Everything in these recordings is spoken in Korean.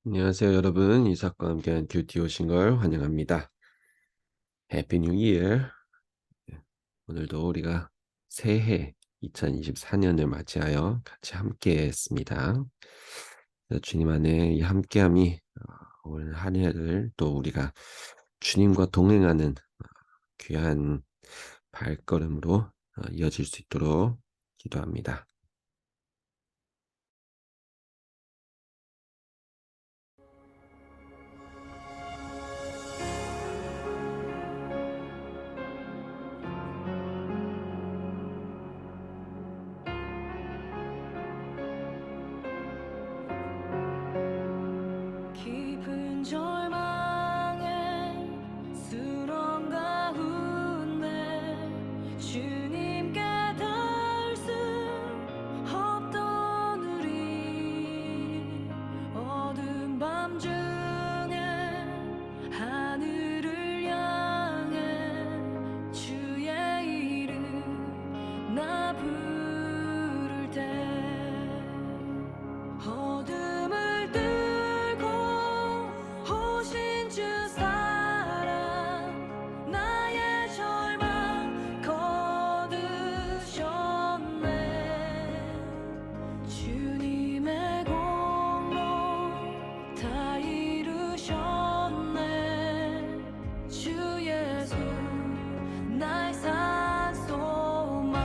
안녕하세요, 여러분. 이삭과 함께한 큐티 오신 걸 환영합니다. 해피 뉴 이어. 오늘도 우리가 새해 2024년을 맞이하여 같이 함께 했습니다. 주님 안에 이 함께함이 올 한 해를 또 우리가 주님과 동행하는 귀한 발걸음으로 이어질 수 있도록 기도합니다. 깊은 절망의 수렁 가운데 주님께 닿을 수 없던 우리 어두운 밤 중에 하늘을 향해 주의 이름 나 부를 때 어둠을 뚫고 오신 주 사랑 나의 절망 거두셨네 주님의 공로 다 이루셨네 주 예수 나의 산소망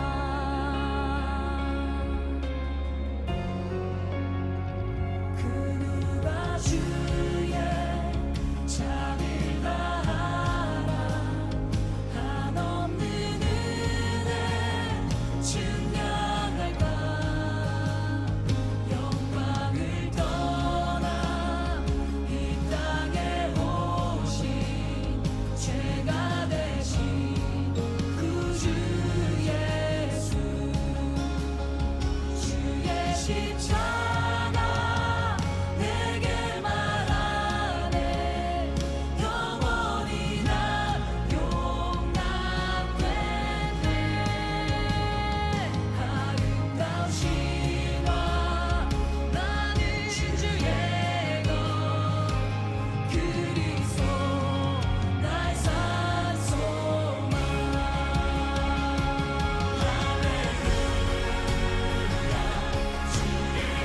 그 누가 주의 잔을 다하라 한없는 은혜 증량할까 영광을 떠나 이 땅에 오신 죄가 되신 구주 예수 주의 십자가 내게 말하네 영원히 난 용납되네 아름다운 신화 나는 주의 것 그리스도 나의 산소망 할렐루야 주의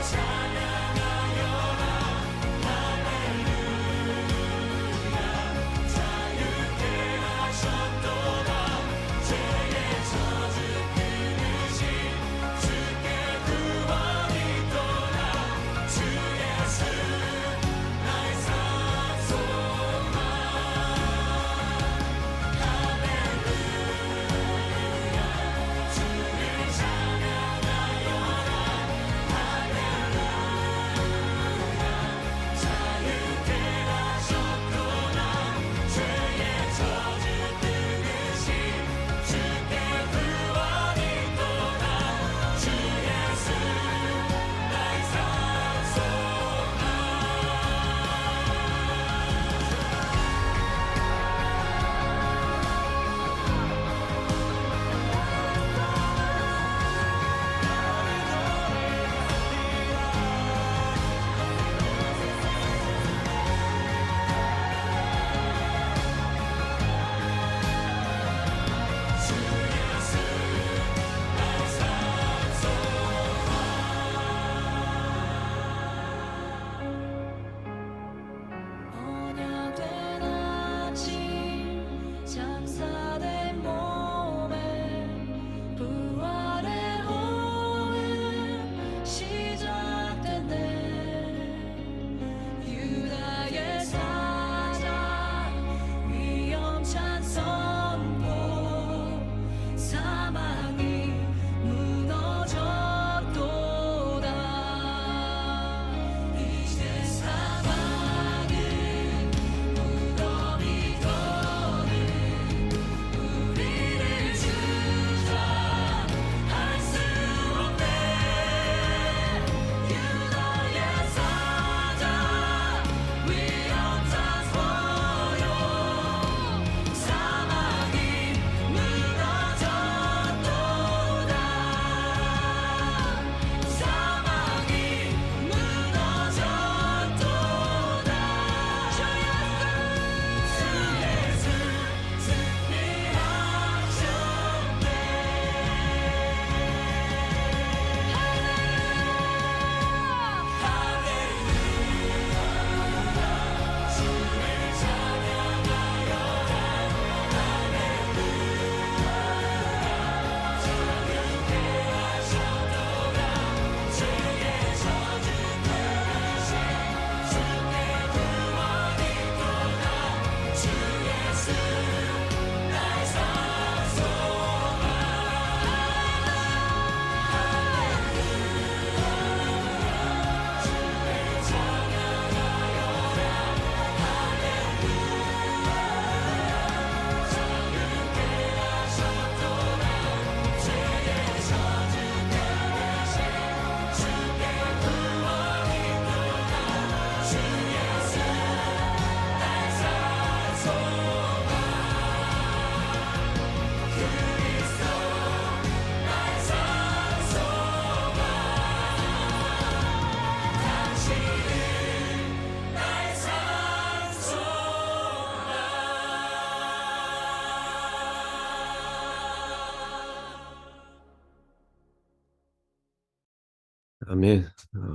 아멘.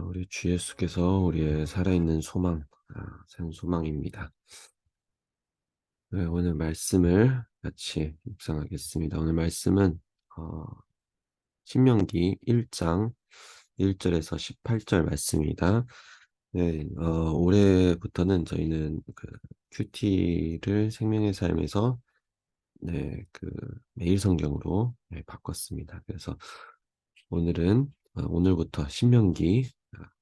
우리 주 예수께서 우리의 살아있는 소망, 산 소망입니다. 네, 오늘 말씀을 같이 묵상하겠습니다. 오늘 말씀은 신명기 1장 1절에서 18절 말씀입니다. 네, 올해부터는 저희는 그 큐티를 생명의 삶에서 매일 성경으로 바꿨습니다. 그래서 오늘은 오늘부터 신명기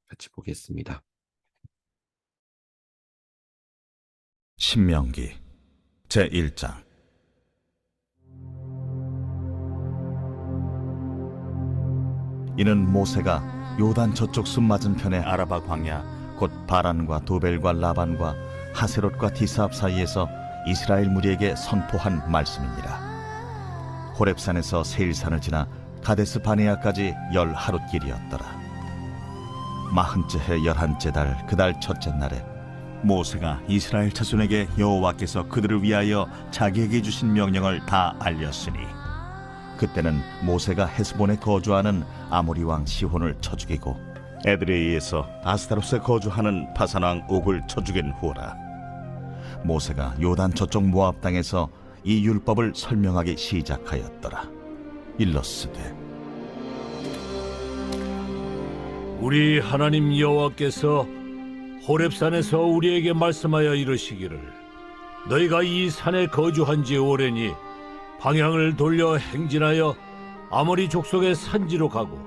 같이 보겠습니다. 신명기 제1장. 이는 모세가 요단 저쪽 숲 맞은편의 아라바 광야 곧 바란과 도벨과 라반과 하세롯과 디사압 사이에서 이스라엘 무리에게 선포한 말씀입니다. 호렙산에서 세일산을 지나 가데스 바네아까지 10하룻길이었더라. 마흔째 해 11째 달 그 달 첫째 날에 모세가 이스라엘 자손에게 여호와께서 그들을 위하여 자기에게 주신 명령을 다 알렸으니, 그때는 모세가 헤스본에 거주하는 아모리 왕 시혼을 쳐 죽이고 에드레이에서 아스타롯에 거주하는 바산 왕 옥을 쳐 죽인 후라. 모세가 요단 저쪽 모압 땅에서 이 율법을 설명하기 시작하였더라. 일러스되, 우리 하나님 여호와께서 호렙산에서 우리에게 말씀하여 이르시기를, 너희가 이 산에 거주한 지 오래니 방향을 돌려 행진하여 아모리 족속의 산지로 가고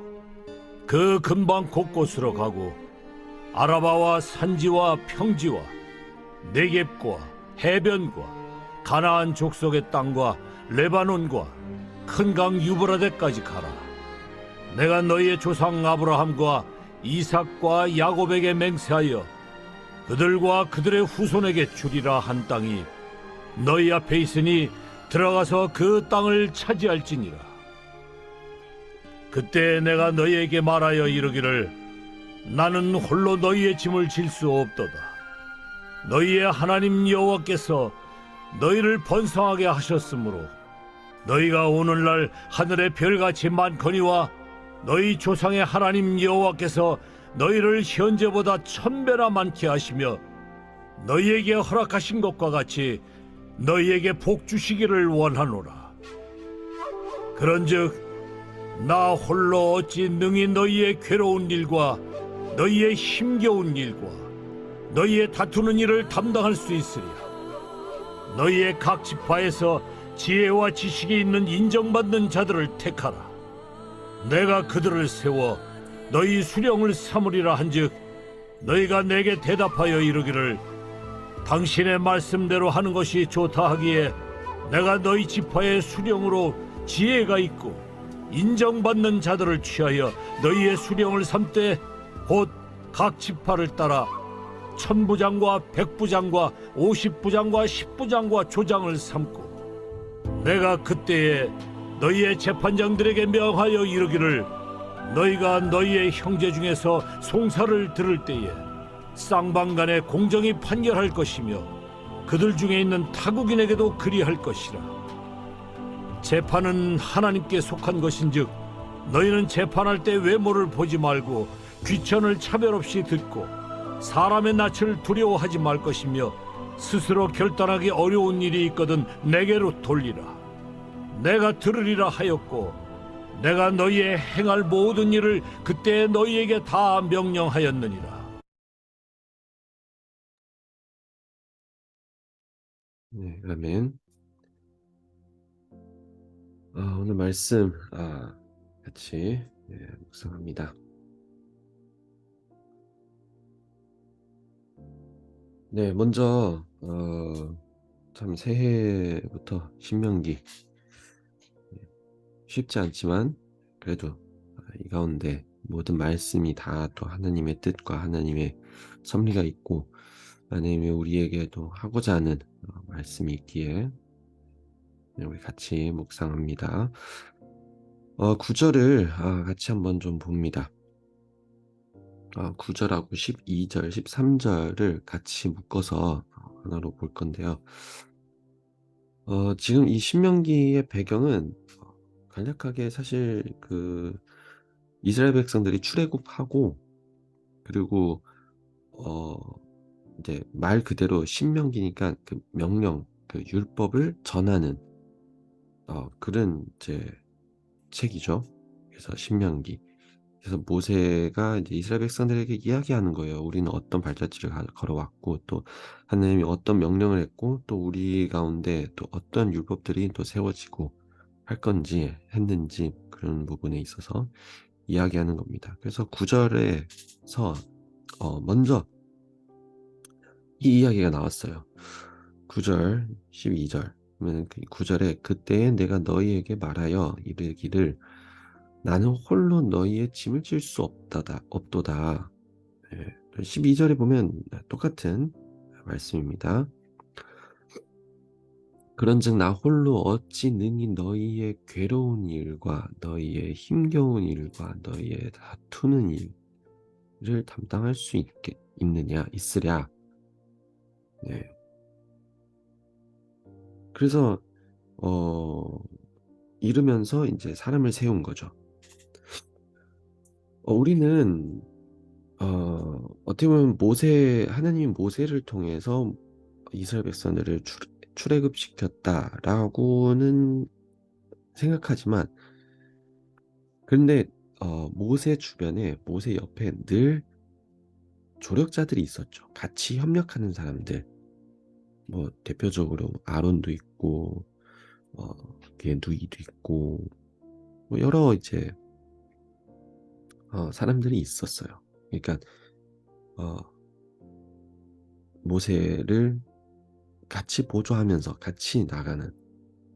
그 근방 곳곳으로 가고 아라바와 산지와 평지와 네겝과 해변과 가나안 족속의 땅과 레바논과 큰 강 유브라데까지 가라. 내가 너희의 조상 아브라함과 이삭과 야곱에게 맹세하여 그들과 그들의 후손에게 주리라 한 땅이 너희 앞에 있으니 들어가서 그 땅을 차지할지니라. 그때 내가 너희에게 말하여 이르기를, 나는 홀로 너희의 짐을 질 수 없도다. 너희의 하나님 여호와께서 너희를 번성하게 하셨으므로 너희가 오늘날 하늘의 별같이 많거니와 너희 조상의 하나님 여호와께서 너희를 현재보다 1000배나 많게 하시며 너희에게 허락하신 것과 같이 너희에게 복 주시기를 원하노라. 그런즉 나 홀로 어찌 능히 너희의 괴로운 일과 너희의 힘겨운 일과 너희의 다투는 일을 담당할 수 있으랴. 너희의 각 지파에서 지혜와 지식이 있는 인정받는 자들을 택하라. 내가 그들을 세워 너희 수령을 삼으리라 한즉 너희가 내게 대답하여 이르기를, 당신의 말씀대로 하는 것이 좋다 하기에 내가 너희 지파의 수령으로 지혜가 있고 인정받는 자들을 취하여 너희의 수령을 삼되 곧 각 지파를 따라 1000부장과 100부장과 50부장과 10부장과 조장을 삼고 내가 그때에 너희의 재판장들에게 명하여 이르기를, 너희가 너희의 형제 중에서 송사를 들을 때에 쌍방간에 공정히 판결할 것이며 그들 중에 있는 타국인에게도 그리할 것이라. 재판은 하나님께 속한 것인즉 너희는 재판할 때 외모를 보지 말고 귀천을 차별 없이 듣고 사람의 낯을 두려워하지 말 것이며 스스로 결단하기 어려운 일이 있거든 내게로 돌리라. 내가 들으리라 하였고 내가 너희의 행할 모든 일을 그때 너희에게 다 명령하였느니라. 네, 아멘. 오늘 말씀 같이 묵상합니다. 네, 먼저 참 새해부터 신명기 쉽지 않지만 그래도 이 가운데 모든 말씀이 다 또 하나님의 뜻과 하나님의 섭리가 있고 하나님이 우리에게도 하고자 하는 말씀이 있기에 우리 같이 묵상합니다. 9절을 같이 한번 좀 봅니다. 9절하고 12절, 13절을 같이 묶어서 하나로 볼 건데요. 지금 이 신명기의 배경은 간략하게 사실 이스라엘 백성들이 출애굽하고 그리고 이제 말 그대로 신명기니까 그 명령, 그 율법을 전하는 그런 이제 책이죠. 그래서 신명기. 그래서 모세가 이제 이스라엘 백성들에게 이야기하는 거예요. 우리는 어떤 발자취를 걸어왔고 또 하나님이 어떤 명령을 했고 또 우리 가운데 또 어떤 율법들이 또 세워지고 할 건지 했는지 그런 부분에 있어서 이야기하는 겁니다. 그래서 9절에서 먼저 이 이야기가 나왔어요. 9절, 12절. 그러면 9절에 그때에 내가 너희에게 말하여 이르기를 나는 홀로 너희의 짐을 질 수 없도다. 12절에 보면 똑같은 말씀입니다. 그런즉 나 홀로 어찌 능히 너희의 괴로운 일과 너희의 힘겨운 일과 너희의 다투는 일을 담당할 수 있으랴. 네. 그래서 이르면서 이제 사람을 세운 거죠. 우리는 어떻게 보면 하나님이 모세를 통해서 이스라엘 백성들을 출애굽시켰다라고는 생각하지만, 그런데 모세 주변에, 모세 옆에 늘 조력자들이 있었죠. 같이 협력하는 사람들. 뭐 대표적으로 아론도 있고, 걔 누이도 있고, 뭐 여러 이제 사람들이 있었어요. 그러니까 모세를 같이 보조하면서 같이 나가는,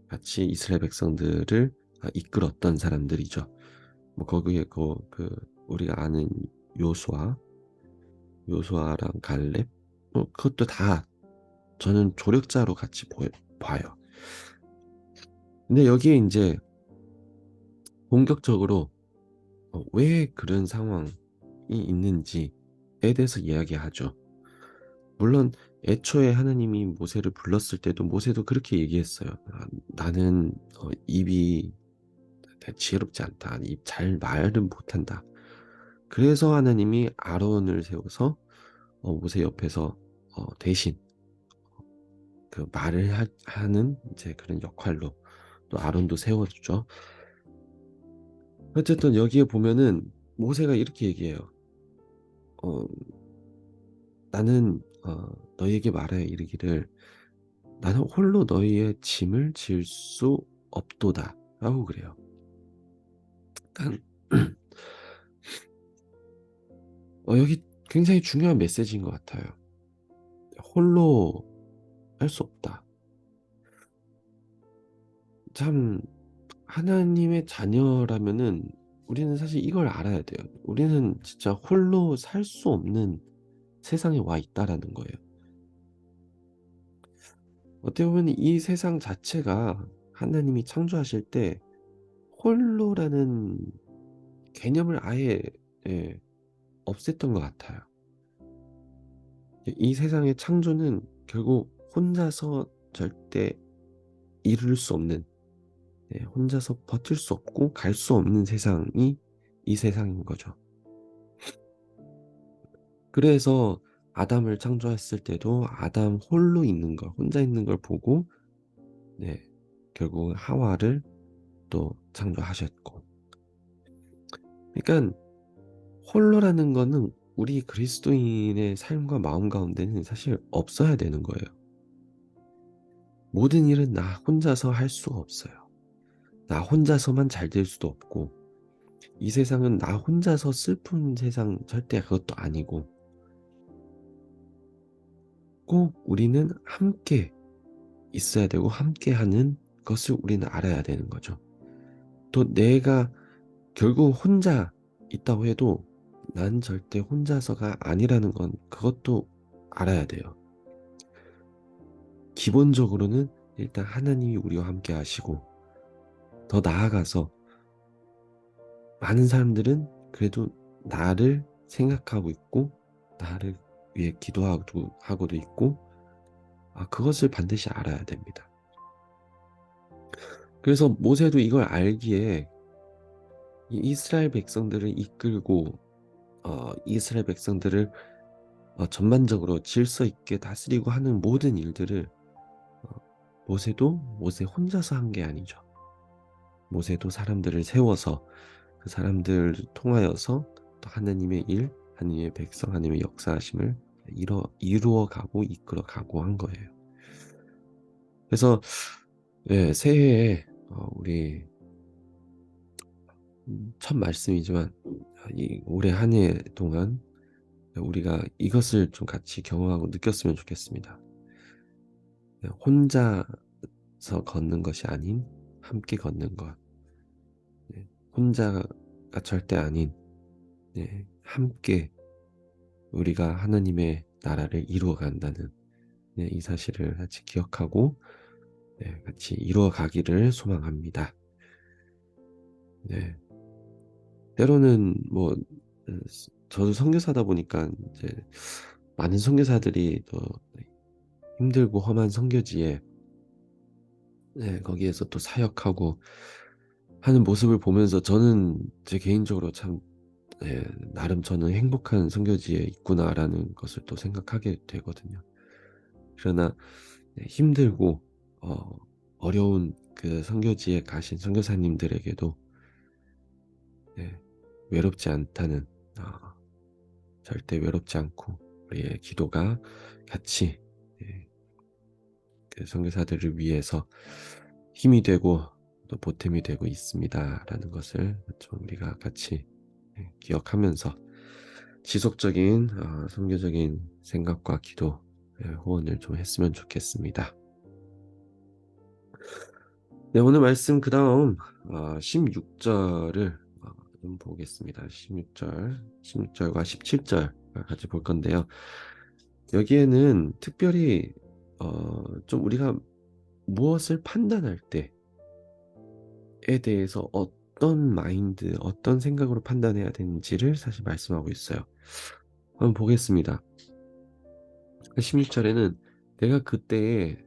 같이 이스라엘 백성들을 이끌었던 사람들이죠. 뭐 거기에 우리가 아는 요수아랑 갈렙, 뭐 그것도 다 저는 조력자로 같이 봐요. 근데 여기에 이제 본격적으로 왜 그런 상황이 있는지에 대해서 이야기하죠. 물론 애초에 하나님이 모세를 불렀을 때도 모세도 그렇게 얘기했어요. 나는 입이 지혜롭지 않다. 입 잘 말은 못한다. 그래서 하나님이 아론을 세워서 모세 옆에서 대신 그 말을 하는 이제 그런 역할로 또 아론도 세워주죠. 어쨌든 여기에 보면은 모세가 이렇게 얘기해요. 나는 너희에게 말하여 이르기를 나는 홀로 너희의 짐을 질 수 없도다 라고 그래요. 그러니까 여기 굉장히 중요한 메시지인 것 같아요. 홀로 할 수 없다. 참 하나님의 자녀라면은 우리는 사실 이걸 알아야 돼요. 우리는 진짜 홀로 살 수 없는 세상에 와 있다라는 거예요. 어떻게 보면 이 세상 자체가 하나님이 창조하실 때 홀로라는 개념을 아예 없앴던 것 같아요. 이 세상의 창조는 결국 혼자서 절대 이룰 수 없는, 혼자서 버틸 수 없고 갈 수 없는 세상이 이 세상인 거죠. 그래서 아담을 창조했을 때도 아담 홀로 있는 걸, 혼자 있는 걸 보고 결국 하와를 또 창조하셨고, 그러니까 홀로라는 거는 우리 그리스도인의 삶과 마음 가운데는 사실 없어야 되는 거예요. 모든 일은 나 혼자서 할 수가 없어요. 나 혼자서만 잘 될 수도 없고, 이 세상은 나 혼자서 슬픈 세상 절대 그것도 아니고, 꼭 우리는 함께 있어야 되고 함께 하는 것을 우리는 알아야 되는 거죠. 또 내가 결국 혼자 있다고 해도 난 절대 혼자서가 아니라는 건 그것도 알아야 돼요. 기본적으로는 일단 하나님이 우리와 함께 하시고, 더 나아가서 많은 사람들은 그래도 나를 생각하고 있고 나를 위해 기도하고도 있고, 그것을 반드시 알아야 됩니다. 그래서 모세도 이걸 알기에 이 이스라엘 백성들을 이끌고 이스라엘 백성들을 전반적으로 질서 있게 다스리고 하는 모든 일들을 모세도 모세 혼자서 한 게 아니죠. 모세도 사람들을 세워서 그 사람들을 통하여서 또 하나님의 일, 하나님의 백성, 하나님의 역사하심을 이루어가고 이끌어가고 한 거예요. 그래서 새해에 우리 첫 말씀이지만 이 올해 한 해 동안 우리가 이것을 좀 같이 경험하고 느꼈으면 좋겠습니다. 혼자서 걷는 것이 아닌 함께 걷는 것. 혼자가 절대 아닌 함께 우리가 하나님의 나라를 이루어 간다는 이 사실을 같이 기억하고 같이 이루어 가기를 소망합니다. 때로는 뭐 저도 선교사다 보니까 이제 많은 선교사들이 또 힘들고 험한 선교지에 거기에서 또 사역하고 하는 모습을 보면서 저는 제 개인적으로 참 나름 저는 행복한 선교지에 있구나라는 것을 또 생각하게 되거든요. 그러나 힘들고 어려운 그 선교지에 가신 선교사님들에게도 외롭지 않다는 절대 외롭지 않고 우리의 기도가 같이 그 선교사들을 위해서 힘이 되고 또 보탬이 되고 있습니다라는 것을 좀 우리가 같이 기억하면서 지속적인 선교적인 생각과 기도 후원을 좀 했으면 좋겠습니다. 오늘 말씀 그 다음 16절을 좀 보겠습니다. 16절과 17절 같이 볼 건데요. 여기에는 특별히 좀 우리가 무엇을 판단할 때에 대해서 어떤 마인드, 어떤 생각으로 판단해야 되는지를 사실 말씀하고 있어요. 한번 보겠습니다. 16절에는 내가 그때에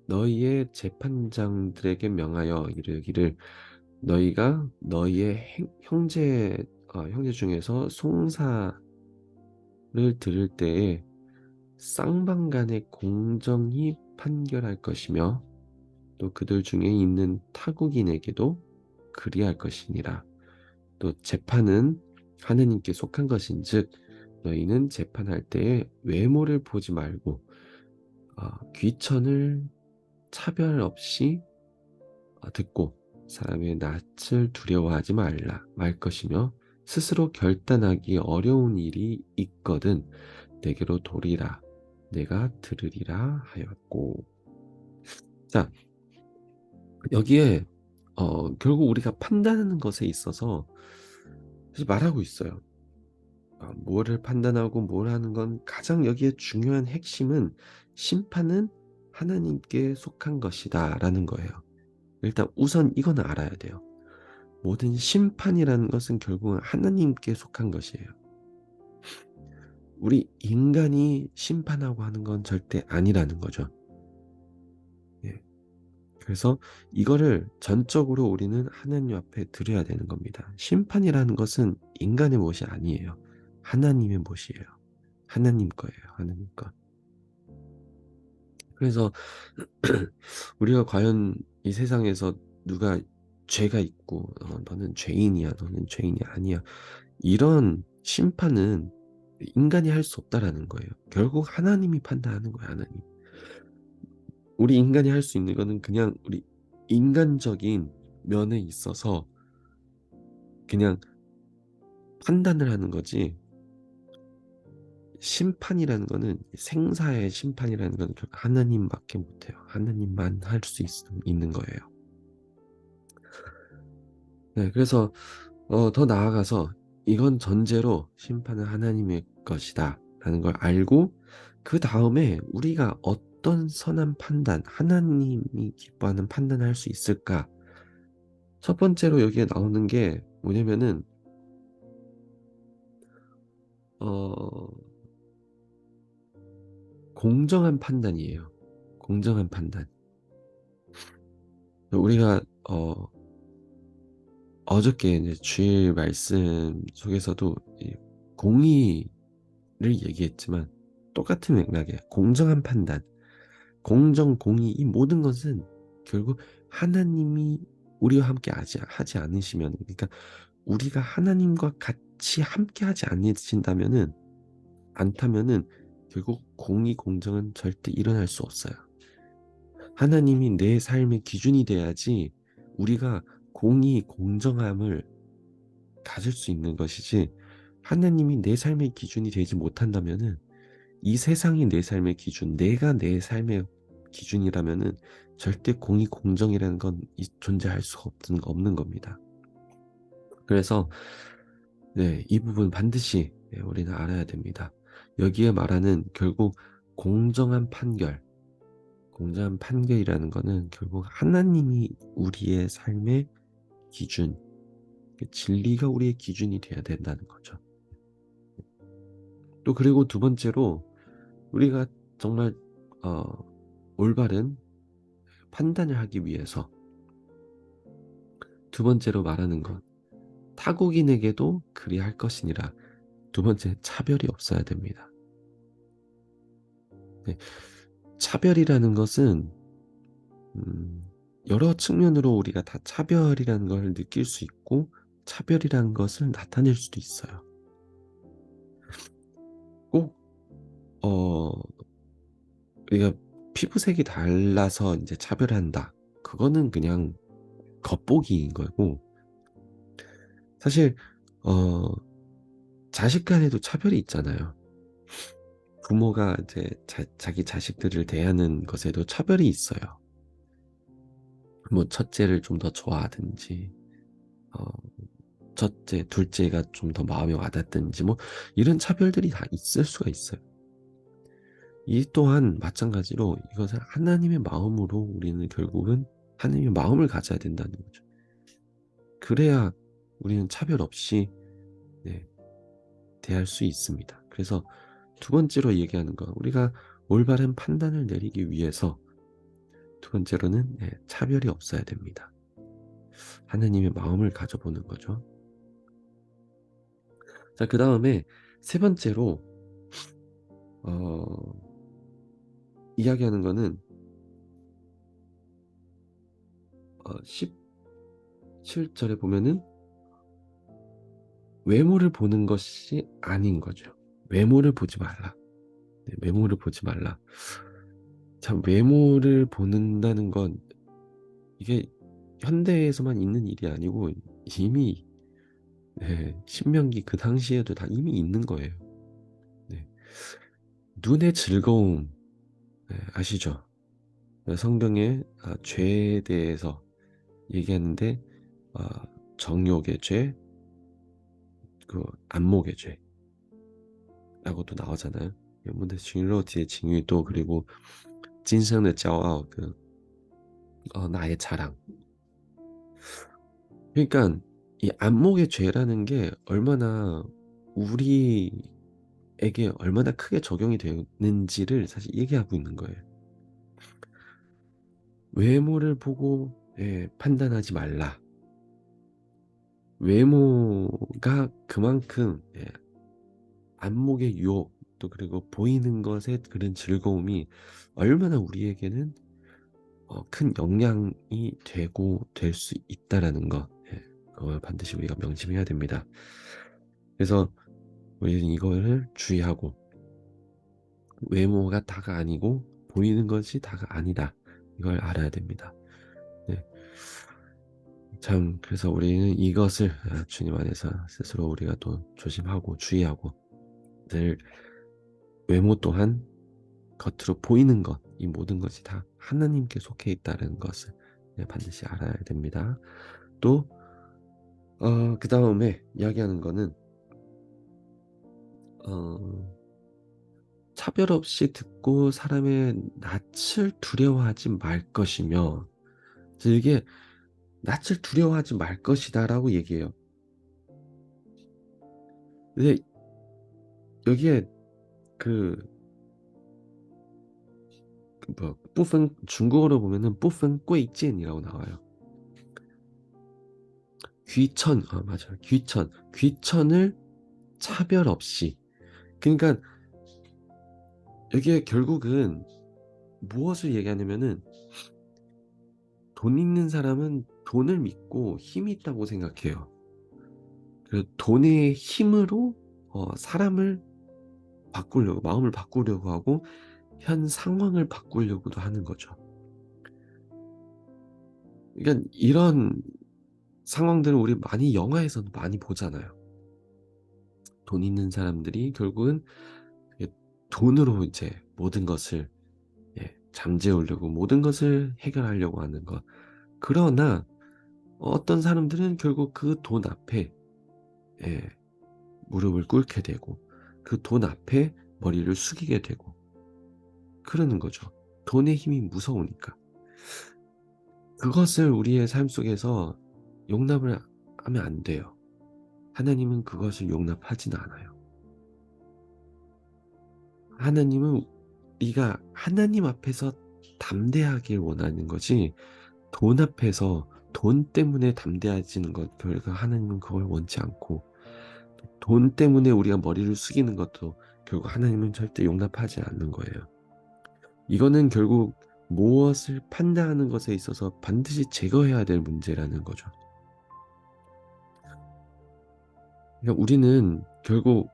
너희의 재판장들에게 명하여 이르기를 너희가 너희의 형제 중에서 송사를 들을 때에 쌍방간에 공정히 판결할 것이며 또 그들 중에 있는 타국인에게도 그리할 것이니라. 또 재판은 하느님께 속한 것인즉 너희는 재판할 때에 외모를 보지 말고 귀천을 차별 없이 듣고 사람의 낯을 두려워하지 말 것이며 스스로 결단하기 어려운 일이 있거든 내게로 도리라 내가 들으리라 하였고. 자, 여기에 결국 우리가 판단하는 것에 있어서 사실 말하고 있어요. 뭐를 판단하고 뭘 하는 건 가장 여기에 중요한 핵심은 심판은 하나님께 속한 것이다 라는 거예요. 일단 우선 이건 알아야 돼요. 모든 심판이라는 것은 결국은 하나님께 속한 것이에요. 우리 인간이 심판하고 하는 건 절대 아니라는 거죠. 그래서 이거를 전적으로 우리는 하나님 앞에 드려야 되는 겁니다. 심판이라는 것은 인간의 몫이 아니에요. 하나님의 몫이에요. 하나님 거예요. 하나님 거. 그래서 우리가 과연 이 세상에서 누가 죄가 있고 너는 죄인이야, 너는 죄인이 아니야, 이런 심판은 인간이 할 수 없다라는 거예요. 결국 하나님이 판단하는 거예요. 하나님. 우리 인간이 할 수 있는 거는 그냥 우리 인간적인 면에 있어서 그냥 판단을 하는 거지, 심판이라는 거는 생사의 심판이라는 건 결국 하나님밖에 못해요. 하나님만 할 수 있는 거예요. 그래서 더 나아가서 이건 전제로 심판은 하나님의 것이다 라는 걸 알고 그 다음에 우리가 어떤 선한 판단, 하나님이 기뻐하는 판단을 할 수 있을까? 첫 번째로 여기에 나오는 게 뭐냐면은 공정한 판단이에요. 공정한 판단. 우리가 어저께 이제 주일 말씀 속에서도 이 공의를 얘기했지만 똑같은 맥락이에요. 공정한 판단, 공정, 공의 이 모든 것은 결국 하나님이 우리와 함께 하지 않으시면, 그러니까 우리가 하나님과 같이 함께 하지 않다면은 결국 공의, 공정은 절대 일어날 수 없어요. 하나님이 내 삶의 기준이 돼야지 우리가 공의, 공정함을 가질 수 있는 것이지, 하나님이 내 삶의 기준이 되지 못한다면은 이 세상이 내 삶의 기준, 내가 내 삶의 기준이라면은 절대 공의, 공정이라는 건 존재할 수가 없는 겁니다. 그래서 네, 이 부분 반드시 우리는 알아야 됩니다. 여기에 말하는 결국 공정한 판결, 공정한 판결이라는 거는 결국 하나님이 우리의 삶의 기준, 진리가 우리의 기준이 돼야 된다는 거죠. 또 그리고 두 번째로 우리가 정말 올바른 판단을 하기 위해서 두 번째로 말하는 건 타국인에게도 그리할 것이니라. 두 번째, 차별이 없어야 됩니다. 네, 차별이라는 것은 여러 측면으로 우리가 다 차별이라는 걸 느낄 수 있고 차별이라는 것을 나타낼 수도 있어요. 꼭 우리가 피부색이 달라서 이제 차별한다. 그거는 그냥 겉보기인 거고, 사실 자식 간에도 차별이 있잖아요. 부모가 이제 자기 자식들을 대하는 것에도 차별이 있어요. 뭐 첫째를 좀 더 좋아하든지, 어, 첫째, 둘째가 좀 더 마음에 와닿든지, 뭐 이런 차별들이 다 있을 수가 있어요. 이 또한 마찬가지로 이것은 하나님의 마음으로 우리는 결국은 하나님의 마음을 가져야 된다는 거죠. 그래야 우리는 차별 없이 네, 대할 수 있습니다. 그래서 두 번째로 얘기하는 건 우리가 올바른 판단을 내리기 위해서 두 번째로는 차별이 없어야 됩니다. 하나님의 마음을 가져보는 거죠. 자, 그 다음에 세 번째로 이야기하는 거는 17절에 보면은 외모를 보는 것이 아닌 거죠. 외모를 보지 말라. 네, 외모를 보지 말라. 참, 외모를 보는다는 건 이게 현대에서만 있는 일이 아니고 이미 신명기 그 당시에도 다 이미 있는 거예요. 네. 눈의 즐거움 아시죠? 성경에 죄에 대해서 얘기하는데 정욕의 죄, 그 안목의 죄라고도 나오잖아요. 근데 징로지의 징유도 그리고 진성의骄傲 나의 자랑. 그러니까 이 안목의 죄라는 게 얼마나 우리에게 얼마나 크게 적용이 되는지를 사실 얘기하고 있는 거예요. 외모를 보고 판단하지 말라. 외모가 그만큼 안목의 유혹, 또 그리고 보이는 것의 그런 즐거움이 얼마나 우리에게는 큰 영향이 되고 될 수 있다라는 것, 그걸 반드시 우리가 명심해야 됩니다. 그래서 우리는 이거를 주의하고 외모가 다가 아니고 보이는 것이 다가 아니다. 이걸 알아야 됩니다. 네. 참, 그래서 우리는 이것을 주님 안에서 스스로 우리가 또 조심하고 주의하고 늘 외모 또한 겉으로 보이는 것, 이 모든 것이 다 하나님께 속해 있다는 것을 반드시 알아야 됩니다. 또 그 다음에 이야기하는 거는 차별 없이 듣고 사람의 낯을 두려워하지 말 것이며, 그래서 이게 낯을 두려워하지 말 것이다라고 얘기해요. 근데 여기에 중국어로 보면은 部分贵贱이라고 나와요. 맞아요. 귀천을 차별 없이. 그러니까 여기에 결국은 무엇을 얘기하냐면은 돈 있는 사람은 돈을 믿고 힘이 있다고 생각해요. 그 돈의 힘으로 사람을 바꾸려고, 마음을 바꾸려고 하고 현 상황을 바꾸려고도 하는 거죠. 그러니까 이런 상황들을 우리 많이 영화에서도 많이 보잖아요. 돈 있는 사람들이 결국은 돈으로 이제 모든 것을 잠재우려고, 모든 것을 해결하려고 하는 것. 그러나 어떤 사람들은 결국 그 돈 앞에 예, 무릎을 꿇게 되고 그 돈 앞에 머리를 숙이게 되고 그러는 거죠. 돈의 힘이 무서우니까. 그것을 우리의 삶 속에서 용납을 하면 안 돼요. 하나님은 그것을 용납하지는 않아요. 하나님은 네가 하나님 앞에서 담대하길 원하는 거지, 돈 앞에서 돈 때문에 담대해지는 것, 결국 하나님은 그걸 원치 않고, 돈 때문에 우리가 머리를 숙이는 것도 결국 하나님은 절대 용납하지 않는 거예요. 이거는 결국 무엇을 판단하는 것에 있어서 반드시 제거해야 될 문제라는 거죠. 그러니까 우리는 결국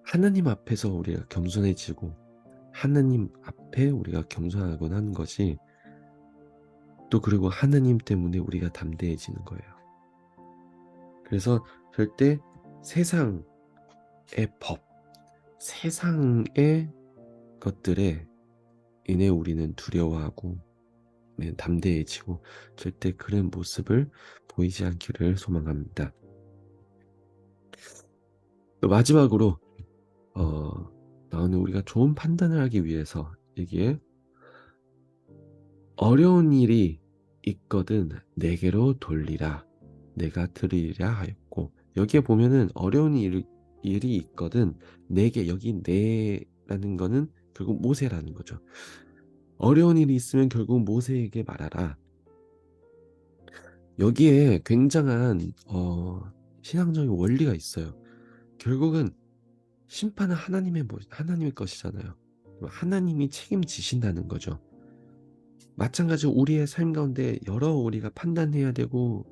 하나님 앞에서 우리가 겸손해지고 하나님 앞에 우리가 겸손하곤 하는 것이, 또 그리고 하나님 때문에 우리가 담대해지는 거예요. 그래서 절대 세상의 법, 세상의 것들에 인해 우리는 두려워하고 담대해지고 절대 그런 모습을 보이지 않기를 소망합니다. 또 마지막으로 나오는 우리가 좋은 판단을 하기 위해서 여기에 어려운 일이 있거든 내게로 돌리라, 내가 들으리라 하였고, 여기에 보면은 어려운 일이 있거든 내게, 여기 내라는 거는 결국 모세라는 거죠. 어려운 일이 있으면 결국 모세에게 말하라. 여기에 굉장한 신앙적인 원리가 있어요. 결국은 심판은 하나님의 것이잖아요. 하나님이 책임지신다는 거죠. 마찬가지로 우리의 삶 가운데 여러 우리가 판단해야 되고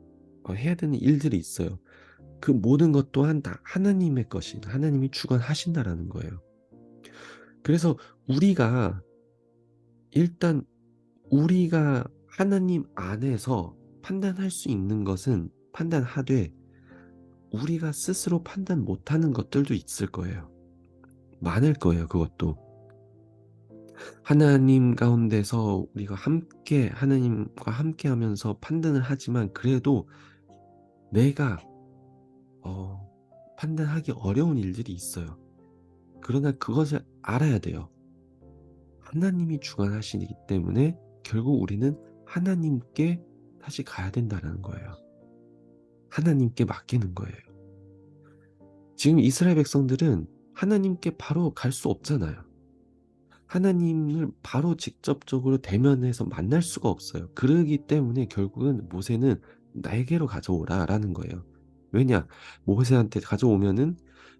해야 되는 일들이 있어요. 그 모든 것 또한 다 하나님의 것인, 하나님이 주관하신다라는 거예요. 그래서 일단 우리가 하나님 안에서 판단할 수 있는 것은 판단하되, 우리가 스스로 판단 못하는 것들도 있을 거예요. 많을 거예요. 그것도 하나님 가운데서 우리가 하나님과 함께 하면서 판단을 하지만, 그래도 내가 판단하기 어려운 일들이 있어요. 그러나 그것을 알아야 돼요. 하나님이 주관하시기 때문에 결국 우리는 하나님께 다시 가야 된다는 거예요. 하나님께 맡기는 거예요. 지금 이스라엘 백성들은 하나님께 바로 갈 수 없잖아요. 하나님을 바로 직접적으로 대면해서 만날 수가 없어요. 그러기 때문에 결국은 모세는 나에게로 가져오라 라는 거예요. 왜냐? 모세한테 가져오면은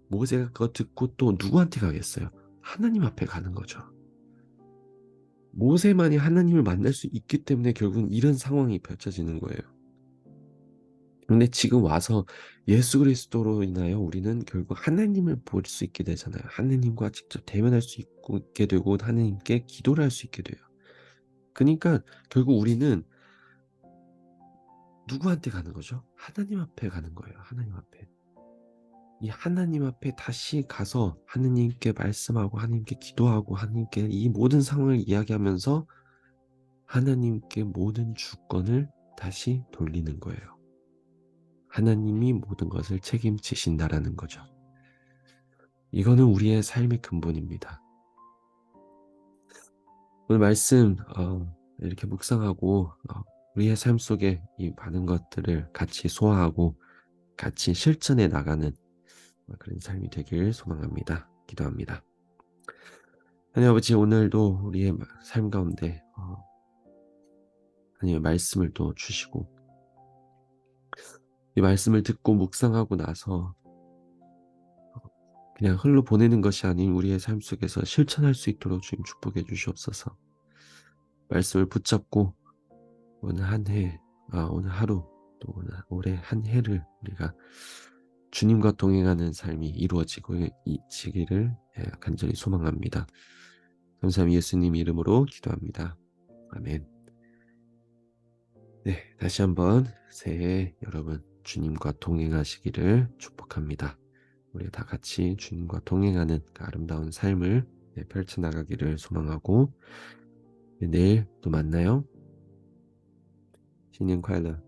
모세가 그거 듣고 또 누구한테 가겠어요? 하나님 앞에 가는 거죠. 모세만이 하나님을 만날 수 있기 때문에 결국은 이런 상황이 펼쳐지는 거예요. 근데 지금 와서 예수 그리스도로 인하여 우리는 결국 하나님을 볼 수 있게 되잖아요. 하나님과 직접 대면할 수 있게 되고 하나님께 기도를 할 수 있게 돼요. 그러니까 결국 우리는 누구한테 가는 거죠? 하나님 앞에 가는 거예요. 하나님 앞에. 이 하나님 앞에 다시 가서 하나님께 말씀하고 하나님께 기도하고 하나님께 이 모든 상황을 이야기하면서 하나님께 모든 주권을 다시 돌리는 거예요. 하나님이 모든 것을 책임지신다라는 거죠. 이거는 우리의 삶의 근본입니다. 오늘 말씀 이렇게 묵상하고 우리의 삶 속에 이 많은 것들을 같이 소화하고 같이 실천해 나가는 그런 삶이 되길 소망합니다. 기도합니다. 하나님 아버지, 오늘도 우리의 삶 가운데 하나님의 말씀을 또 주시고 이 말씀을 듣고 묵상하고 나서 그냥 흘러 보내는 것이 아닌 우리의 삶 속에서 실천할 수 있도록 주님 축복해 주시옵소서. 말씀을 붙잡고 오늘 오늘 하루 또 오늘 올해 한 해를 우리가 주님과 동행하는 삶이 이루어지기를 간절히 소망합니다. 감사합니다. 예수님 이름으로 기도합니다. 아멘. 네, 다시 한번 새해 여러분 주님과 동행하시기를 축복합니다. 우리 다 같이 주님과 동행하는 그 아름다운 삶을 펼쳐나가기를 소망하고, 내일 또 만나요. 新年快乐